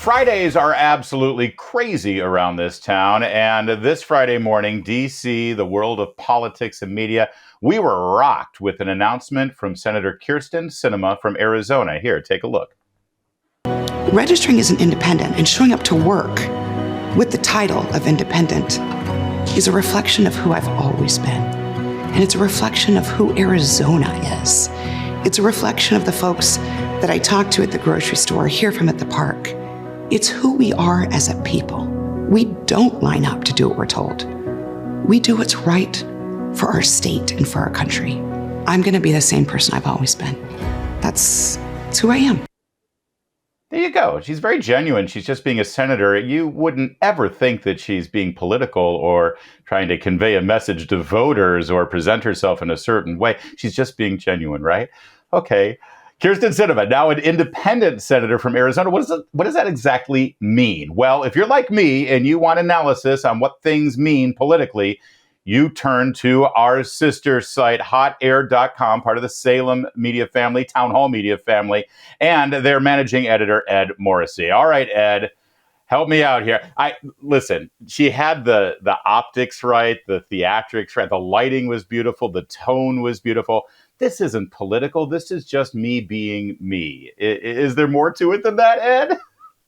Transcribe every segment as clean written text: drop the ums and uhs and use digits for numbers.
Fridays are absolutely crazy around this town. And this Friday morning, D.C., the world of politics and media, we were rocked with an announcement from Senator Kyrsten Sinema from Arizona. Here, take a look. Registering as an independent and showing up to work with the title of independent is a reflection of who I've always been. And it's a reflection of who Arizona is. It's a reflection of the folks that I talk to at the grocery store, hear from at the park. It's who we are as a people. We don't line up to do what we're told. We do what's right for our state and for our country. I'm going to be the same person I've always been. That's who I am. There you go. She's very genuine. She's just being a senator. You wouldn't ever think that she's being political or trying to convey a message to voters or present herself in a certain way. She's just being genuine, right? Okay. Kyrsten Sinema, now an independent senator from Arizona. What does that exactly mean? Well, if you're like me and you want analysis on what things mean politically, you turn to our sister site, HotAir.com, part of the Salem media family, Town Hall media family, and their managing editor, Ed Morrissey. All right, Ed, help me out here. Listen, she had the optics right, the theatrics right, the lighting was beautiful, the tone was beautiful. This isn't political. This is just me being me. Is there more to it than that, Ed?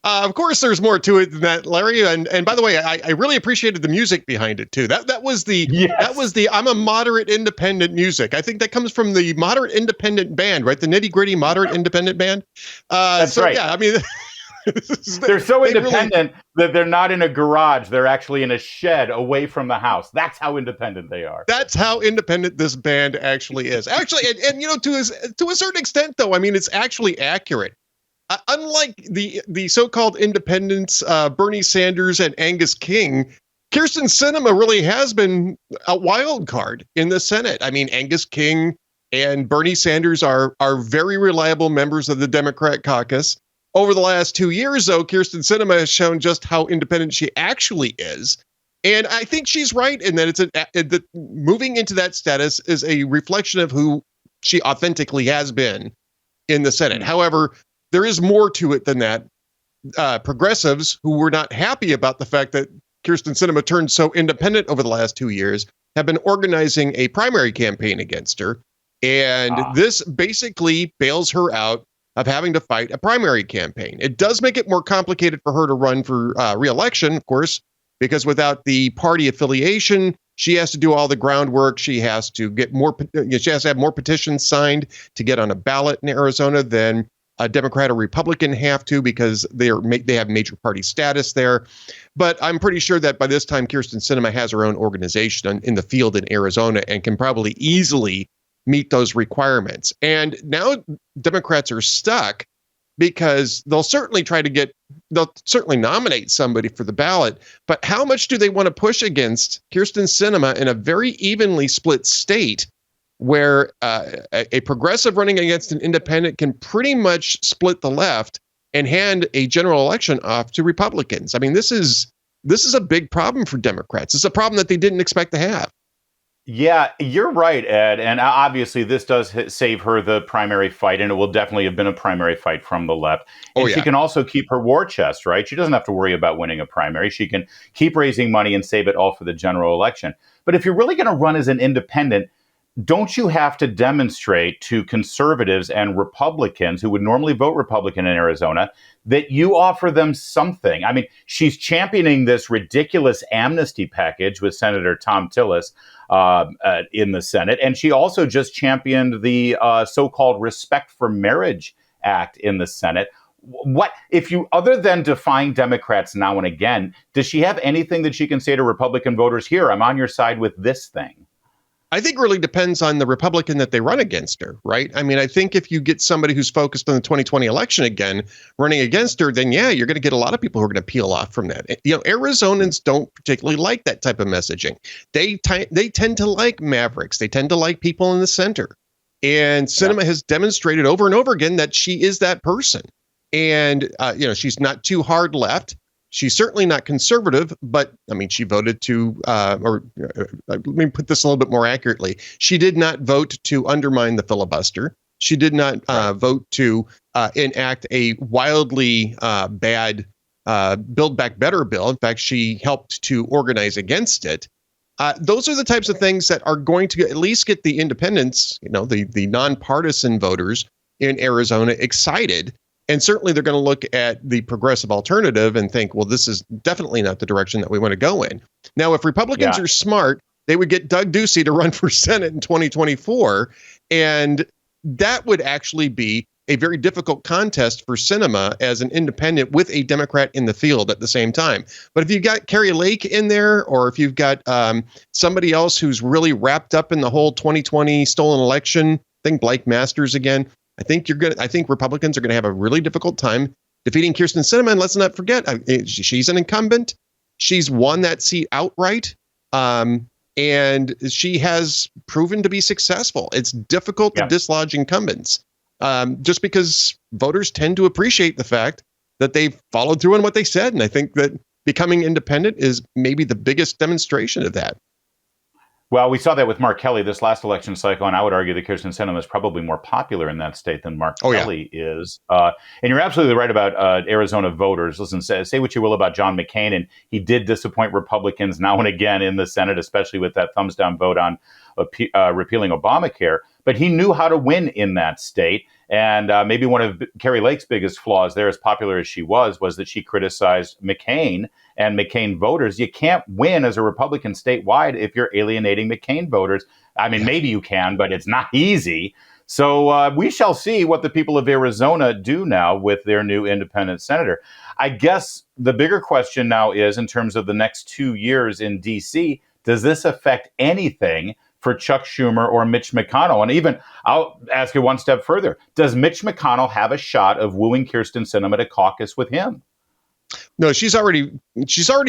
Of course, there's more to it than that, Larry. And by the way, I really appreciated the music behind it too. That was the I'm a moderate independent music. I think that comes from the moderate independent band, right? The Nitty Gritty Moderate Independent Band. That's right. Yeah, I mean, they're so independent that they're not in a garage. They're actually in a shed away from the house. That's how independent they are. That's how independent this band actually is. Actually, and you know, to a certain extent, though, I mean, it's actually accurate. Unlike the so-called independents, Bernie Sanders and Angus King, Kyrsten Sinema really has been a wild card in the Senate. I mean, Angus King and Bernie Sanders are very reliable members of the Democrat caucus. Over the last 2 years, though, Kyrsten Sinema has shown just how independent she actually is. And I think she's right in that moving into that status is a reflection of who she authentically has been in the Senate. However, there is more to it than that. Progressives who were not happy about the fact that Kyrsten Sinema turned so independent over the last 2 years have been organizing a primary campaign against her. And this basically bails her out of having to fight a primary campaign. It does make it more complicated for her to run for re-election, of course, because without the party affiliation, she has to do all the groundwork. She has to get she has to have more petitions signed to get on a ballot in Arizona than a Democrat or Republican have to, because they have major party status there. But I'm pretty sure that by this time, Kyrsten Sinema has her own organization in the field in Arizona and can probably easily meet those requirements. And now Democrats are stuck because they'll certainly nominate somebody for the ballot. But how much do they want to push against Kyrsten Sinema in a very evenly split state where a progressive running against an independent can pretty much split the left and hand a general election off to Republicans? I mean, this is a big problem for Democrats. It's a problem that they didn't expect to have. Yeah, you're right, Ed. And obviously, this does save her the primary fight, and it will definitely have been a primary fight from the left. And she can also keep her war chest, right? She doesn't have to worry about winning a primary. She can keep raising money and save it all for the general election. But if you're really going to run as an independent, don't you have to demonstrate to conservatives and Republicans who would normally vote Republican in Arizona that you offer them something? I mean, she's championing this ridiculous amnesty package with Senator Tom Tillis in the Senate. And she also just championed the so-called Respect for Marriage Act in the Senate. What, if you, other than defying Democrats now and again, does she have anything that she can say to Republican voters? Here, I'm on your side with this thing. I think it really depends on the Republican that they run against her, right? I mean, I think if you get somebody who's focused on the 2020 election again, running against her, then yeah, you're going to get a lot of people who are going to peel off from that. You know, Arizonans don't particularly like that type of messaging. They tend to like mavericks. They tend to like people in the center. And Sinema has demonstrated over and over again that she is that person. And, she's not too hard left. She's certainly not conservative, but I mean, she voted to, let me put this a little bit more accurately. She did not vote to undermine the filibuster. She did not vote to enact a wildly bad Build Back Better bill. In fact, she helped to organize against it. Those are the types of things that are going to at least get the independents, the nonpartisan voters in Arizona excited. And certainly they're going to look at the progressive alternative and think, well, this is definitely not the direction that we want to go in. Now, if Republicans are smart, they would get Doug Ducey to run for Senate in 2024. And that would actually be a very difficult contest for Sinema as an independent with a Democrat in the field at the same time. But if you've got Carrie Lake in there, or if you've got somebody else who's really wrapped up in the whole 2020 stolen election, think Blake Masters again, I think Republicans are going to have a really difficult time defeating Kyrsten Sinema. And let's not forget, she's an incumbent. She's won that seat outright. And she has proven to be successful. It's difficult to dislodge incumbents just because voters tend to appreciate the fact that they've followed through on what they said. And I think that becoming independent is maybe the biggest demonstration of that. Well, we saw that with Mark Kelly this last election cycle, and I would argue that Kyrsten Sinema is probably more popular in that state than Mark Kelly is. And you're absolutely right about Arizona voters. Listen, say what you will about John McCain, and he did disappoint Republicans now and again in the Senate, especially with that thumbs down vote on repealing Obamacare. But he knew how to win in that state. And maybe one of Carrie Lake's biggest flaws there, as popular as she was that she criticized McCain and McCain voters. You can't win as a Republican statewide if you're alienating McCain voters. I mean, maybe you can, but it's not easy. So we shall see what the people of Arizona do now with their new independent senator. I guess the bigger question now is, in terms of the next 2 years in D.C., does this affect anything for Chuck Schumer or Mitch McConnell? And even, I'll ask you one step further. Does Mitch McConnell have a shot of wooing Kyrsten Sinema to caucus with him? No, she's already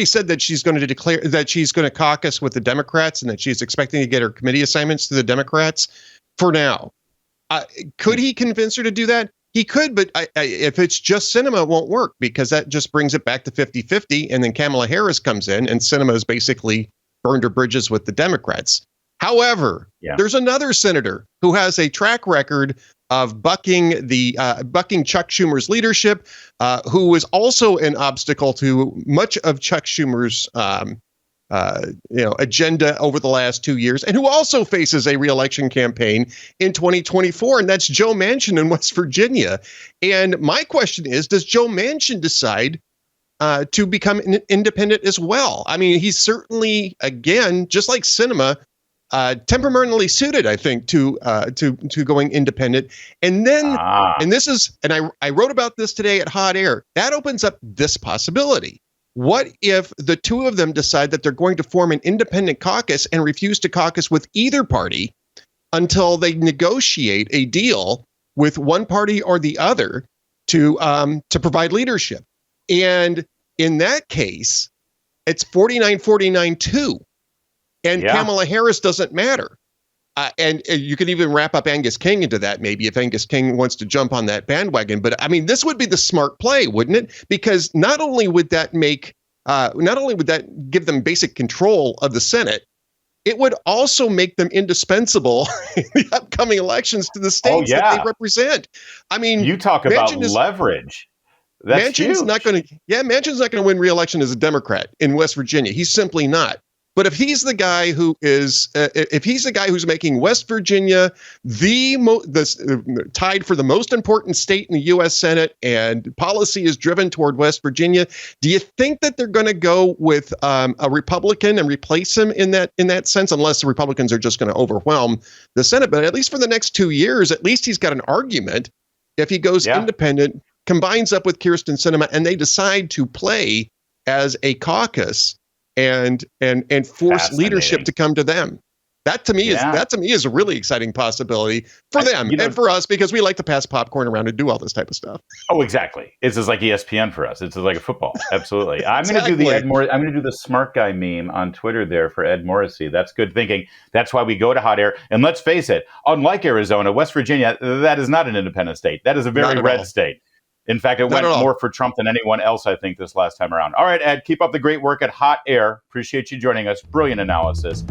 said that she's going to declare that she's going to caucus with the Democrats and that she's expecting to get her committee assignments to the Democrats for now. Could he convince her to do that? He could, but if it's just Sinema, it won't work, because that just brings it back to 50-50. And then Kamala Harris comes in and Sinema has basically burned her bridges with the Democrats. However, there's another senator who has a track record of bucking Chuck Schumer's leadership, who was also an obstacle to much of Chuck Schumer's agenda over the last 2 years, and who also faces a reelection campaign in 2024, and that's Joe Manchin in West Virginia. And my question is, does Joe Manchin decide to become an independent as well? I mean, he's certainly, again, just like Sinema, temperamentally suited, I think, to going independent. And then, and this is, and I wrote about this today at Hot Air, that opens up this possibility. What if the two of them decide that they're going to form an independent caucus and refuse to caucus with either party until they negotiate a deal with one party or the other to provide leadership? And in that case, it's 49-49-2. And Kamala Harris doesn't matter. And you can even wrap up Angus King into that, maybe, if Angus King wants to jump on that bandwagon. But I mean, this would be the smart play, wouldn't it? Because not only would that give them basic control of the Senate, it would also make them indispensable in the upcoming elections to the states that they represent. I mean, you talk about leverage. That's Manchin's not going to win re-election as a Democrat in West Virginia. He's simply not. But if he's the guy who's making West Virginia tied for the most important state in the U.S. Senate, and policy is driven toward West Virginia, do you think that they're going to go with a Republican and replace him in that sense? Unless the Republicans are just going to overwhelm the Senate. But at least for the next 2 years, at least he's got an argument. If he goes independent, combines up with Kyrsten Sinema, and they decide to play as a caucus and force leadership to come to them. That to me is a really exciting possibility for them and for us, because we like to pass popcorn around and do all this type of stuff. Oh, exactly. It's just like ESPN for us. It's just like a football. Absolutely. I'm going to do I'm going to do the smart guy meme on Twitter there for Ed Morrissey. That's good thinking. That's why we go to Hot Air. And let's face it, unlike Arizona, West Virginia, that is not an independent state. That is a very red state. In fact, it went more for Trump than anyone else, I think, this last time around. All right, Ed, keep up the great work at Hot Air. Appreciate you joining us. Brilliant analysis.